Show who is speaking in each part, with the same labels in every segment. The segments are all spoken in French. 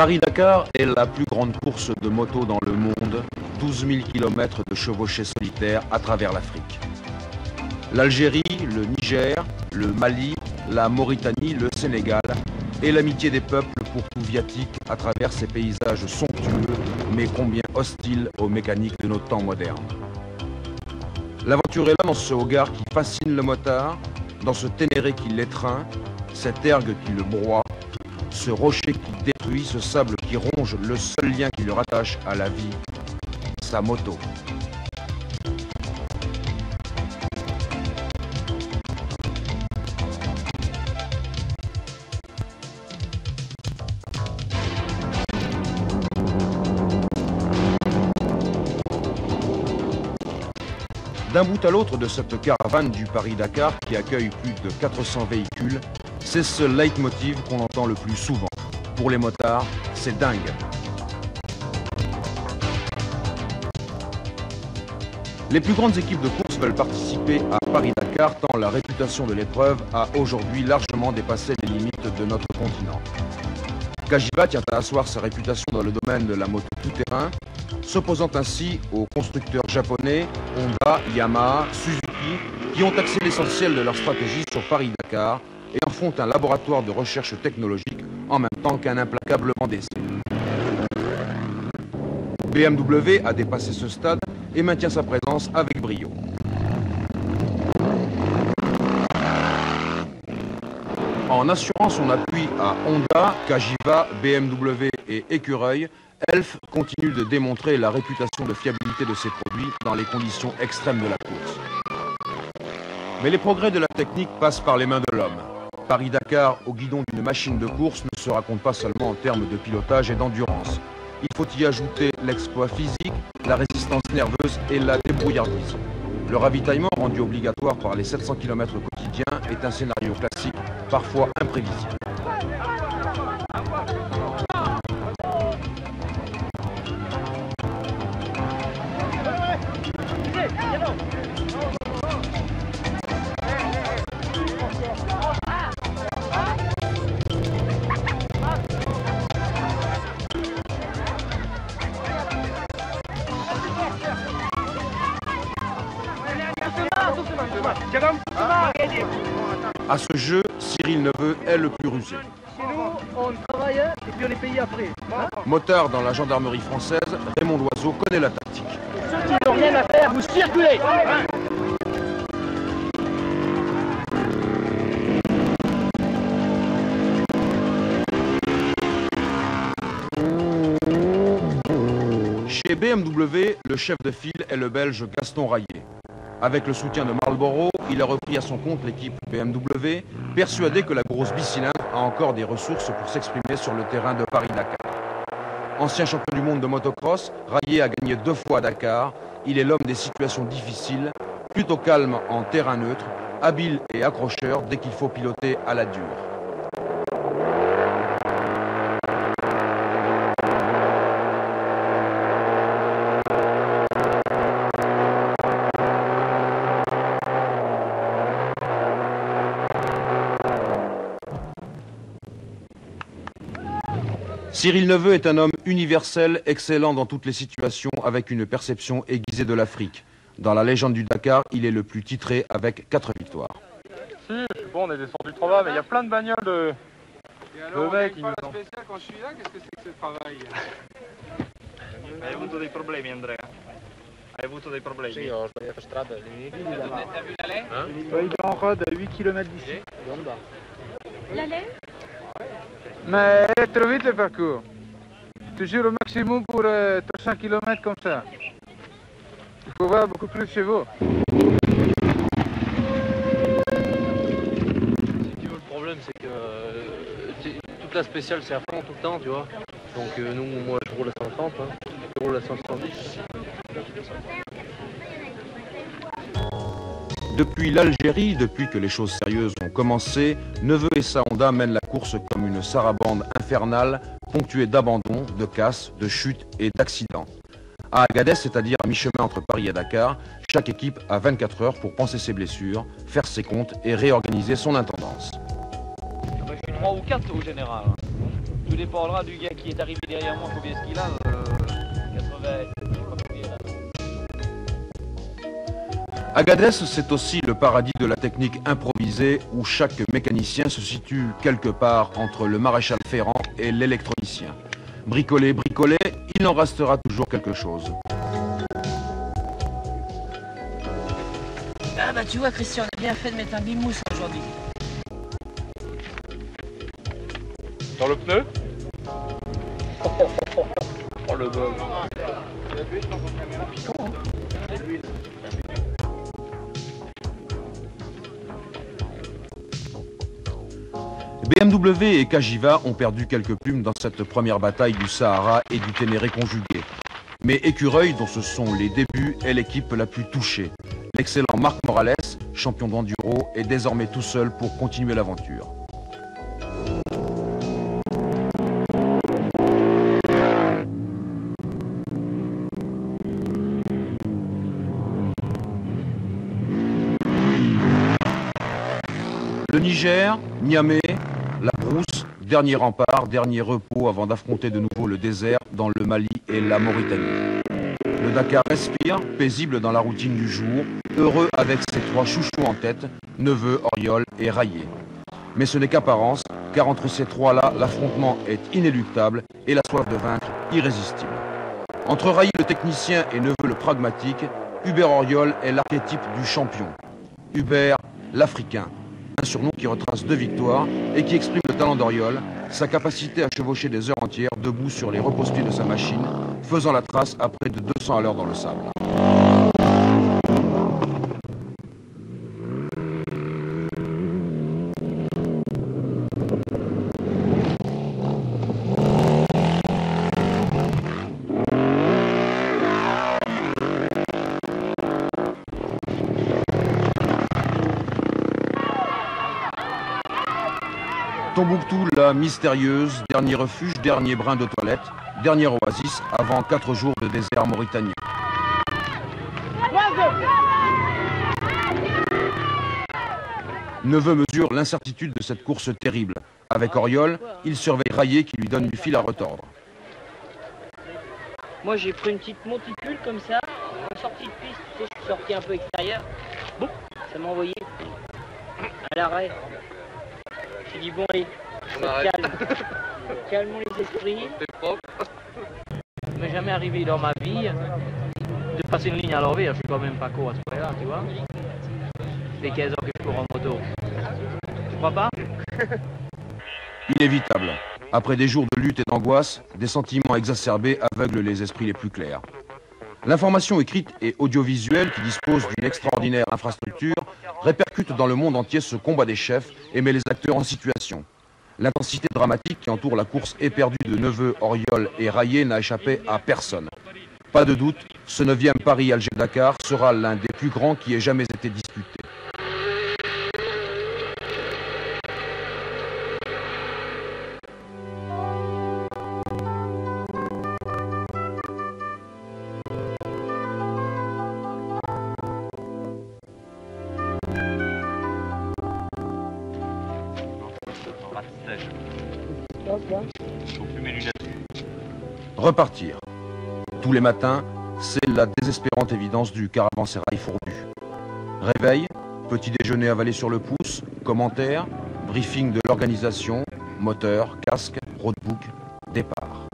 Speaker 1: Paris-Dakar est la plus grande course de moto dans le monde, 12 000 km de chevauchée solitaire à travers l'Afrique. L'Algérie, le Niger, le Mali, la Mauritanie, le Sénégal et l'amitié des peuples pour tout viatique à travers ces paysages somptueux, mais combien hostiles aux mécaniques de nos temps modernes. L'aventure est là dans ce Hogar qui fascine le motard, dans ce Ténéré qui l'étreint, cette ergue qui le broie, ce rocher qui détruit, ce sable qui ronge le seul lien qui le rattache à la vie, sa moto. D'un bout à l'autre de cette caravane du Paris-Dakar qui accueille plus de 400 véhicules, c'est ce leitmotiv qu'on entend le plus souvent. Pour les motards, c'est dingue. Les plus grandes équipes de course veulent participer à Paris-Dakar tant la réputation de l'épreuve a aujourd'hui largement dépassé les limites de notre continent. Cagiva tient à asseoir sa réputation dans le domaine de la moto tout-terrain, s'opposant ainsi aux constructeurs japonais, Honda, Yamaha, Suzuki, qui ont axé l'essentiel de leur stratégie sur Paris-Dakar et en font un laboratoire de recherche technologique en même temps qu'un implacable d'essai. BMW a dépassé ce stade et maintient sa présence avec brio. En assurant son appui à Honda, Cagiva, BMW et Écureuil, Elf continue de démontrer la réputation de fiabilité de ses produits dans les conditions extrêmes de la course. Mais les progrès de la technique passent par les mains de l'homme. Paris-Dakar au guidon d'une machine de course ne se raconte pas seulement en termes de pilotage et d'endurance. Il faut y ajouter l'exploit physique, la résistance nerveuse et la débrouillardise. Le ravitaillement rendu obligatoire par les 700 km quotidiens est un scénario classique, parfois imprévisible. À ce jeu, Cyril Neveu est le plus rusé.
Speaker 2: Chez nous, on travaille et puis on est payé après.
Speaker 1: Motard dans la gendarmerie française, Raymond Loiseau connaît la tactique.
Speaker 2: Ceux qui n'ont rien à faire, vous circulez.
Speaker 1: Chez BMW, le chef de file est le Belge Gaston Raillet. Avec le soutien de Marlboro, il a repris à son compte l'équipe BMW, persuadé que la grosse bicylindre a encore des ressources pour s'exprimer sur le terrain de Paris-Dakar. Ancien champion du monde de motocross, Raillet a gagné 2 fois à Dakar. Il est l'homme des situations difficiles, plutôt calme en terrain neutre, habile et accrocheur dès qu'il faut piloter à la dure. Cyril Neveu est un homme universel, excellent dans toutes les situations, avec une perception aiguisée de l'Afrique. Dans la légende du Dakar, il est le plus titré avec 4 victoires.
Speaker 3: Si, je suis bon, on est descendu trop bas, mais il y a plein de bagnoles de...
Speaker 4: Et alors,
Speaker 3: mecs qui
Speaker 4: pas
Speaker 3: nous
Speaker 4: la
Speaker 3: ont...
Speaker 4: spéciale quand je suis là, qu'est-ce que c'est que ce travail?
Speaker 5: Hai avuto dei problemi, Andrea? Hai avuto dei problemi?
Speaker 6: Sì, ho sbagliato strada all'inizio.
Speaker 4: T'as vu la laine?
Speaker 3: Il est en rade à 8 km d'ici.
Speaker 7: La laine?
Speaker 3: Mais elle est trop vite le parcours. Toujours au maximum pour 300 km comme ça. Il faut voir beaucoup plus de chevaux.
Speaker 6: Si tu veux, le problème, c'est que toute la spéciale, c'est à fond tout le temps, tu vois. Donc nous, moi, je roule à 130, hein. Je roule à 170.
Speaker 1: Depuis l'Algérie, depuis que les choses sérieuses ont commencé, Neveu et sa Honda mènent la course comme une sarabande infernale, ponctuée d'abandons, de casses, de chutes et d'accidents. À Agadez, c'est-à-dire à mi-chemin entre Paris et Dakar, chaque équipe a 24 heures pour penser ses blessures, faire ses comptes et réorganiser son intendance.
Speaker 5: Je suis 3 ou 4 au général.
Speaker 8: Tout dépendra du gars qui est arrivé derrière moi, combien est-ce qu'il a 80, je sais pas combien là.
Speaker 1: Agadez, c'est aussi le paradis de la technique improvisée où chaque mécanicien se situe quelque part entre le maréchal ferrant et l'électronicien. Bricolé, bricolé, il en restera toujours quelque chose.
Speaker 9: Ah bah tu vois Christian, on a bien fait de mettre un bimousse aujourd'hui.
Speaker 4: Dans le pneu. Oh le bol.
Speaker 1: BMW et Cagiva ont perdu quelques plumes dans cette première bataille du Sahara et du Ténéré conjugué. Mais Écureuil, dont ce sont les débuts, est l'équipe la plus touchée. L'excellent Marc Morales, champion d'enduro, est désormais tout seul pour continuer l'aventure. Le Niger, Niamey, la brousse, dernier rempart, dernier repos avant d'affronter de nouveau le désert dans le Mali et la Mauritanie. Le Dakar respire, paisible dans la routine du jour, heureux avec ses trois chouchous en tête, Neveu, Auriol et Rayé. Mais ce n'est qu'apparence, car entre ces trois-là, l'affrontement est inéluctable et la soif de vaincre irrésistible. Entre Rayé le technicien et Neveu le pragmatique, Hubert Auriol est l'archétype du champion. Hubert, l'Africain. Un surnom qui retrace 2 victoires et qui exprime le talent d'Auriol, sa capacité à chevaucher des heures entières debout sur les repose-pieds de sa machine, faisant la trace à près de 200 à l'heure dans le sable. Tombouctou, la mystérieuse, dernier refuge, dernier brin de toilette, dernière oasis avant 4 jours de désert mauritanien. Neveu mesure l'incertitude de cette course terrible. Avec Auriol, il surveille Rayé qui lui donne du fil à retordre.
Speaker 9: Moi j'ai pris une petite monticule comme ça, en sortie de piste, tu sais, je suis sorti un peu extérieur. Boum, ça m'a envoyé à l'arrêt. J'ai dit bon allez, calme. Calmons les esprits. Il m'est jamais arrivé dans ma vie de passer une ligne à l'envers, je suis quand même pas court à ce point-là, tu vois. C'est 15 ans que je cours en moto. Tu crois pas?
Speaker 1: Inévitable. Après des jours de lutte et d'angoisse, des sentiments exacerbés aveuglent les esprits les plus clairs. L'information écrite et audiovisuelle qui dispose d'une extraordinaire infrastructure répercute dans le monde entier ce combat des chefs et met les acteurs en situation. L'intensité dramatique qui entoure la course éperdue de Neveu, Auriol et Rayé n'a échappé à personne. Pas de doute, ce 9e Paris-Alger-Dakar sera l'un des plus grands qui ait jamais été disputé. Repartir. Tous les matins, c'est la désespérante évidence du caravansérail fourbu. Réveil, petit déjeuner avalé sur le pouce, commentaires, briefing de l'organisation, moteur, casque, roadbook, départ.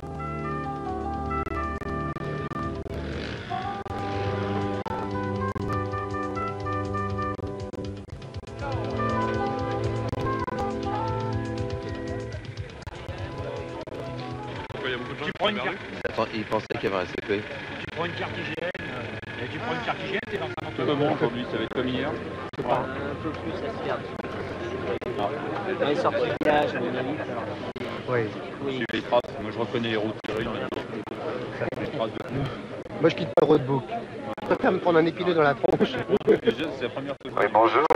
Speaker 4: Tu prends une carte.
Speaker 6: Attends, il pensait qu'il y avait un CP.
Speaker 4: Tu prends une carte IGN, et tu prends une carte IGN, t'es dans un entourage. Comment aujourd'hui, ça va être comme hier?
Speaker 9: Un peu plus à se perdre. Dans les sorties de village, à mon avis.
Speaker 3: Oui.
Speaker 4: Suivez les traces, moi je reconnais les routes terrain maintenant. Les traces de pneus.
Speaker 10: Moi je quitte pas le roadbook. Je préfère me prendre un épineux dans la tronche.
Speaker 4: C'est la première fois.
Speaker 11: Oui, bonjour.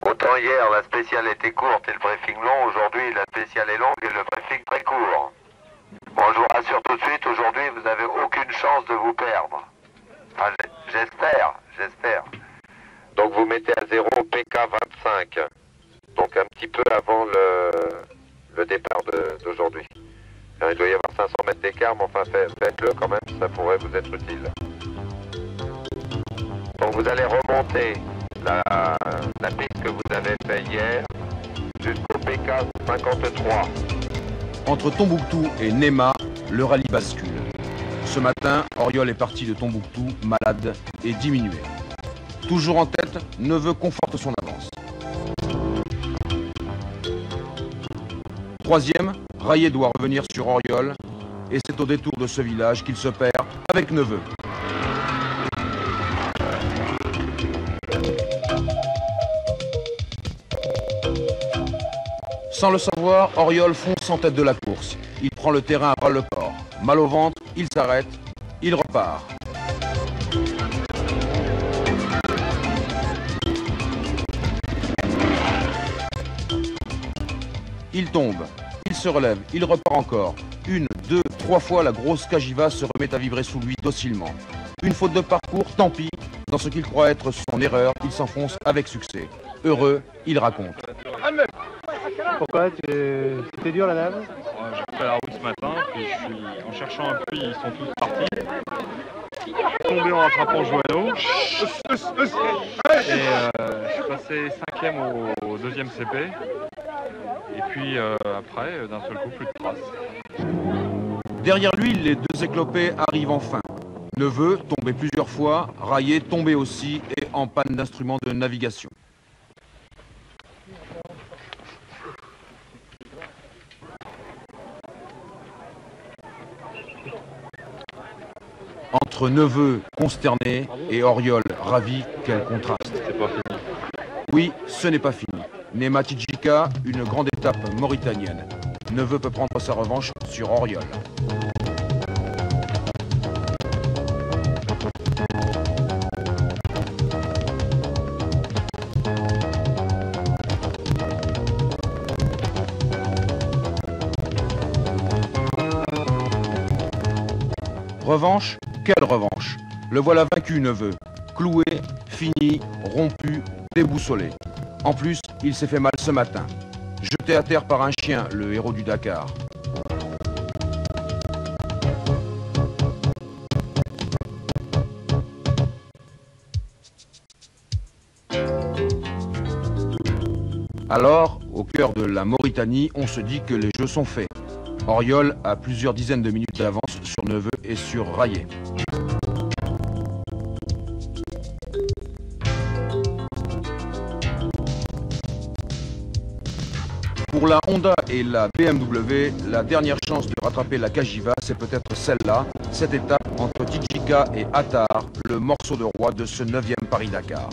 Speaker 11: Autant hier la spéciale était courte et le briefing long, aujourd'hui la spéciale est longue et le briefing très court. Bon, je vous rassure tout de suite, aujourd'hui vous n'avez aucune chance de vous perdre. Enfin, j'espère. Donc vous mettez à 0 PK 25. Donc un petit peu avant le départ d'aujourd'hui. Il doit y avoir 500 mètres d'écart, mais enfin faites-le quand même, ça pourrait vous être utile. Donc vous allez remonter la piste que vous avez fait hier jusqu'au PK 53.
Speaker 1: Entre Tombouctou et Néma, le rallye bascule. Ce matin, Auriol est parti de Tombouctou, malade et diminué. Toujours en tête, Neveu conforte son avance. Troisième, Rayet doit revenir sur Auriol et c'est au détour de ce village qu'il se perd avec Neveu. Sans le savoir, Auriol fonce en tête de la course. Il prend le terrain à bras-le-corps. Mal au ventre, il s'arrête, il repart. Il tombe, il se relève, il repart encore. 1, 2, 3 fois, la grosse Cagiva se remet à vibrer sous lui docilement. Une faute de parcours, tant pis. Dans ce qu'il croit être son erreur, il s'enfonce avec succès. Heureux, il raconte.
Speaker 10: Pourquoi c'était dur la nave?
Speaker 5: J'ai fait la route ce matin, puis en cherchant un puits, ils sont tous partis. Tombé en rattrapant Joanneau. Et je suis passé 5e au 2e CP. Et puis après, d'un seul coup, plus de traces.
Speaker 1: Derrière lui, les deux éclopés arrivent enfin. Neveu, tombé plusieurs fois, Rayet, tombé aussi et en panne d'instruments de navigation. Entre Neveu, consterné, et Auriol, ravi, quel contraste.
Speaker 5: C'est pas fini.
Speaker 1: Oui, ce n'est pas fini. Néma Tidjika, une grande étape mauritanienne. Neveu peut prendre sa revanche sur Auriol. Revanche? Quelle revanche? Le voilà vaincu, Neveu. Cloué, fini, rompu, déboussolé. En plus, il s'est fait mal ce matin. Jeté à terre par un chien, le héros du Dakar. Alors, au cœur de la Mauritanie, on se dit que les jeux sont faits. Auriol a plusieurs dizaines de minutes d'avance sur Neveu et sur Rayet. Pour la Honda et la BMW, la dernière chance de rattraper la Cagiva, c'est peut-être celle-là, cette étape entre Tidjika et Attar, le morceau de roi de ce 9e Paris-Dakar.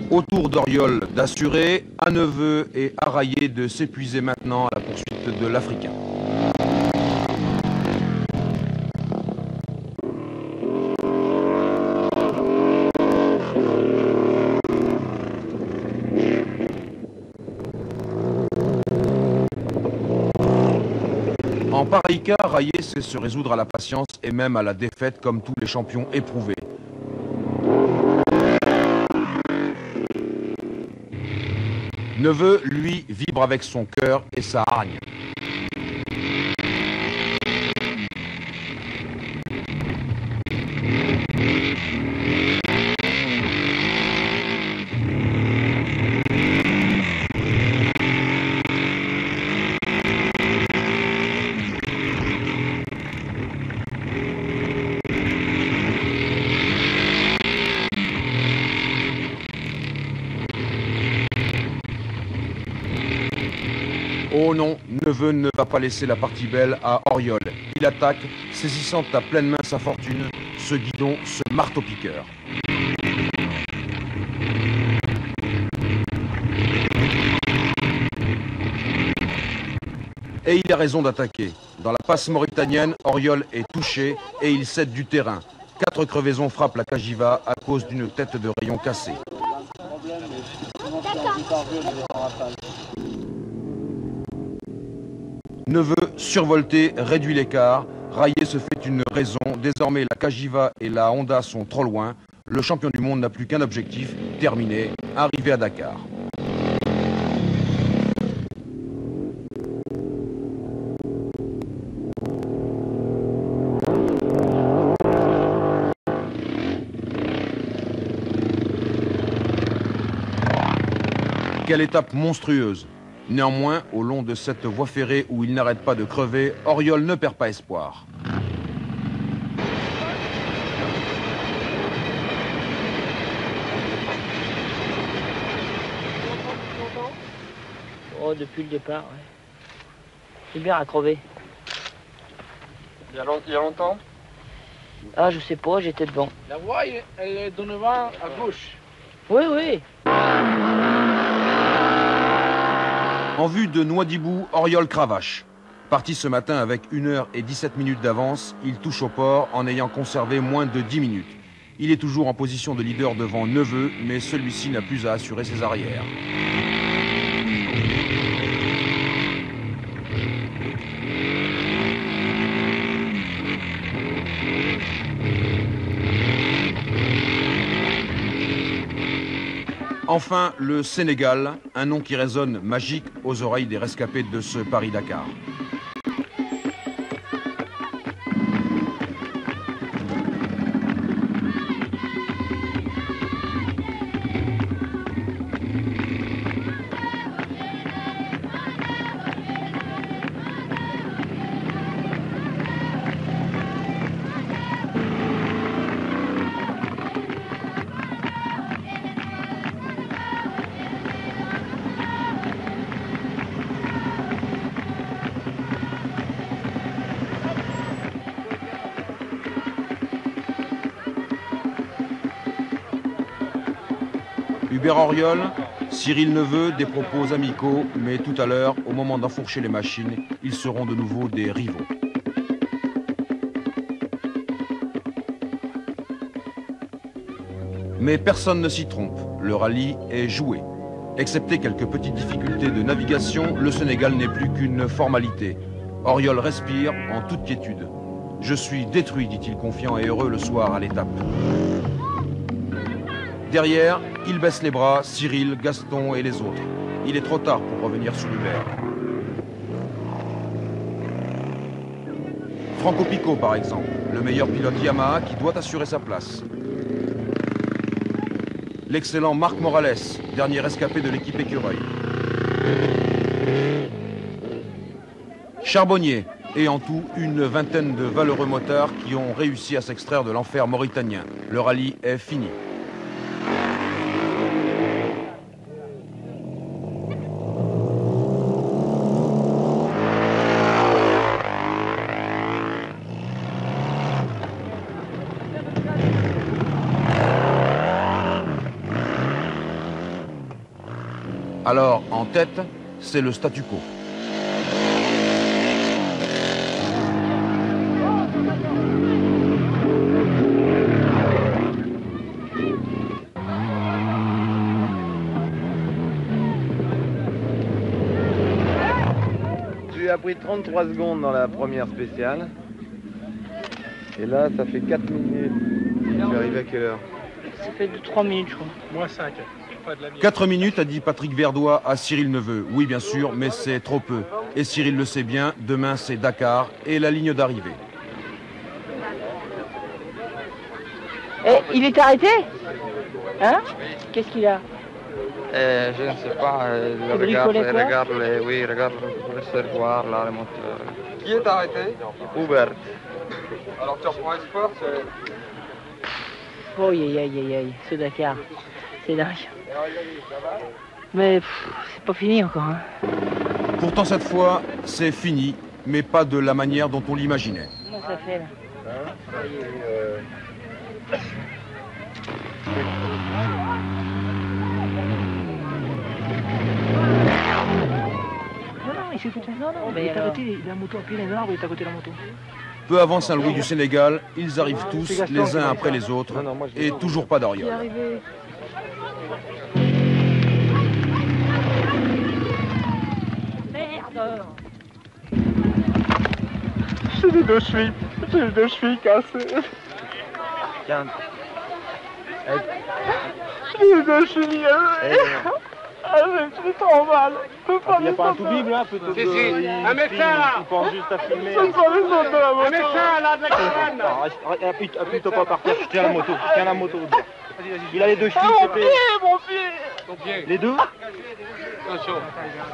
Speaker 1: Autour d'Auriol d'assurer, à Neveu et à Rayet de s'épuiser maintenant à la poursuite de l'Africain. En pareil cas, Rayet sait se résoudre à la patience et même à la défaite comme tous les champions éprouvés. Neveu, lui, vibre avec son cœur et sa hargne. Oh non, Neveu ne va pas laisser la partie belle à Auriol. Il attaque, saisissant à pleine main sa fortune, ce guidon, ce marteau-piqueur. Et il a raison d'attaquer. Dans la passe mauritanienne, Auriol est touché et il cède du terrain. 4 crevaisons frappent la Cagiva à cause d'une tête de rayon cassée. Neveu, survolté, réduit l'écart. Railler se fait une raison. Désormais, la Cagiva et la Honda sont trop loin. Le champion du monde n'a plus qu'un objectif, terminer, arriver à Dakar. Quelle étape monstrueuse! Néanmoins, au long de cette voie ferrée où il n'arrête pas de crever, Auriol ne perd pas espoir.
Speaker 9: Oh, depuis le départ, ouais. C'est bien à crever.
Speaker 5: Il y a longtemps?
Speaker 9: Ah, je sais pas, j'étais devant.
Speaker 2: La voie, elle est de devant à gauche.
Speaker 9: Oui, oui.
Speaker 1: En vue de Nouadhibou, Auriol cravache. Parti ce matin avec 1 heure et 17 minutes d'avance, il touche au port en ayant conservé moins de 10 minutes. Il est toujours en position de leader devant Neveu, mais celui-ci n'a plus à assurer ses arrières. Enfin, le Sénégal, un nom qui résonne magique aux oreilles des rescapés de ce Paris-Dakar. Hubert Auriol, Cyril Neveu, des propos amicaux, mais tout à l'heure, au moment d'enfourcher les machines, ils seront de nouveau des rivaux. Mais personne ne s'y trompe, le rallye est joué. Excepté quelques petites difficultés de navigation, le Sénégal n'est plus qu'une formalité. Auriol respire en toute quiétude. « Je suis détruit », dit-il confiant et heureux le soir à l'étape. Derrière, il baisse les bras, Cyril, Gaston et les autres. Il est trop tard pour revenir sur Hubert. Franco Pico, par exemple, le meilleur pilote Yamaha qui doit assurer sa place. L'excellent Marc Morales, dernier rescapé de l'équipe Écureuil. Charbonnier, et en tout une vingtaine de valeureux motards qui ont réussi à s'extraire de l'enfer mauritanien. Le rallye est fini. Alors, en tête, c'est le statu quo.
Speaker 12: Tu as pris 33 secondes dans la première spéciale. Et là, ça fait 4 minutes. Tu es arrivé à quelle heure?
Speaker 9: Ça fait 3 minutes, je crois.
Speaker 4: Moins 5.
Speaker 1: 4 minutes, a dit Patrick Verdois à Cyril Neveu. Oui, bien sûr, mais c'est trop peu. Et Cyril le sait bien, demain c'est Dakar et la ligne d'arrivée.
Speaker 9: Eh, il est arrêté? Hein? Qu'est-ce qu'il a?
Speaker 12: Je ne sais pas. Regarde le servoir, là, le moteur. Qui est arrêté? Hubert. Alors tu reprends espoir,
Speaker 9: Oh, aïe, ce Dakar. C'est dingue. Mais c'est pas fini encore. Hein.
Speaker 1: Pourtant cette fois, c'est fini, mais pas de la manière dont on l'imaginait.
Speaker 9: Comment ça fait là? Non, c'est tout. Non, mais il est à côté, il a la moto, puis il a un arbre, il est à côté de la moto.
Speaker 1: Peu avant Saint-Louis du Sénégal, ils arrivent tous, les uns après les autres, et toujours pas d'Oriol.
Speaker 9: Merde!
Speaker 5: J'ai les deux chevilles cassées.
Speaker 8: Tiens.
Speaker 5: J'ai les deux chevilles cassées. J'ai trop mal.
Speaker 8: Il n'y a pas un tout bible là, peut-être.
Speaker 2: Si, un médecin là.
Speaker 5: Il pense juste à filmer.
Speaker 2: Ce sont les autres de la moto. Un médecin là de la cabane.
Speaker 8: Appuie-toi pas par terre, je tiens la moto. Tiens la moto. Il a les deux chevilles.
Speaker 2: Mon pied. Ton pied.
Speaker 8: Les deux.
Speaker 2: Attention.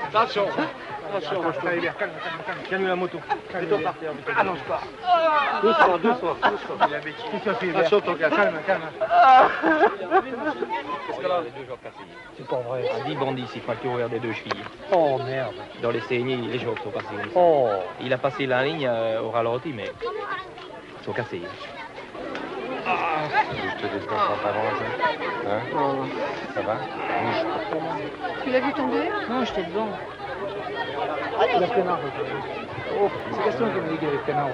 Speaker 2: Attention.
Speaker 8: Calme la moto. Mets-toi par terre.
Speaker 2: Ah non, je pars.
Speaker 8: Doucement.
Speaker 2: Attention, ton gars, calme.
Speaker 8: C'est pas vrai. 10 bandits s'est fracturé des deux chevilles.
Speaker 2: Oh merde.
Speaker 8: Dans les saignées, les gens sont passés comme ça.
Speaker 2: Oh.
Speaker 8: Il a passé la ligne au ralenti, mais ils sont cassés.
Speaker 11: Je te descends pas avant, hein? Ça va?
Speaker 7: Tu l'as vu tomber?
Speaker 9: Non, j'étais devant.
Speaker 3: Le canard. Oh, c'est Gaston qui me dit qu'il y avait le canard.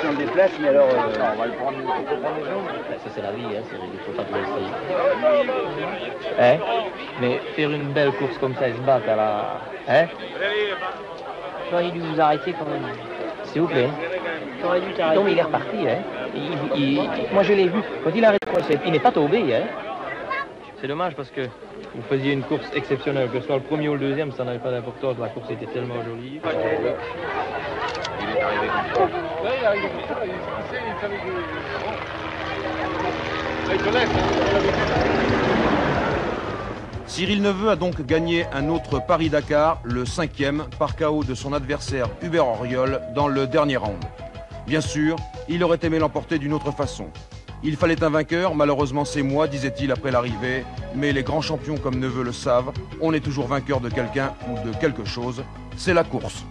Speaker 8: Si on déplace, mais alors... on va le prendre ça c'est la vie, hein, il ne faut pas tout essayer. Hein? Mais faire une belle course comme ça et se battre à la... Hein?
Speaker 9: J'aurais dû vous arrêter quand même.
Speaker 8: S'il vous plaît.
Speaker 9: J'aurais dû t'arrêter.
Speaker 8: Non mais il est reparti, hein. Moi je l'ai vu. Quand il arrête, il n'est pas tombé, hein. C'est dommage parce que vous faisiez une course exceptionnelle. Que ce soit le premier ou le deuxième, ça n'avait pas d'importance. La course était tellement jolie.
Speaker 11: Il est arrivé comme ça.
Speaker 2: Là, il est arrivé comme ça. Il savait que... Il connaît.
Speaker 1: Cyril Neveu a donc gagné un autre Paris-Dakar, le 5e, par KO de son adversaire Hubert Auriol dans le dernier round. Bien sûr, il aurait aimé l'emporter d'une autre façon. Il fallait un vainqueur, malheureusement c'est moi, disait-il après l'arrivée, mais les grands champions comme Neveu le savent, on est toujours vainqueur de quelqu'un ou de quelque chose, c'est la course.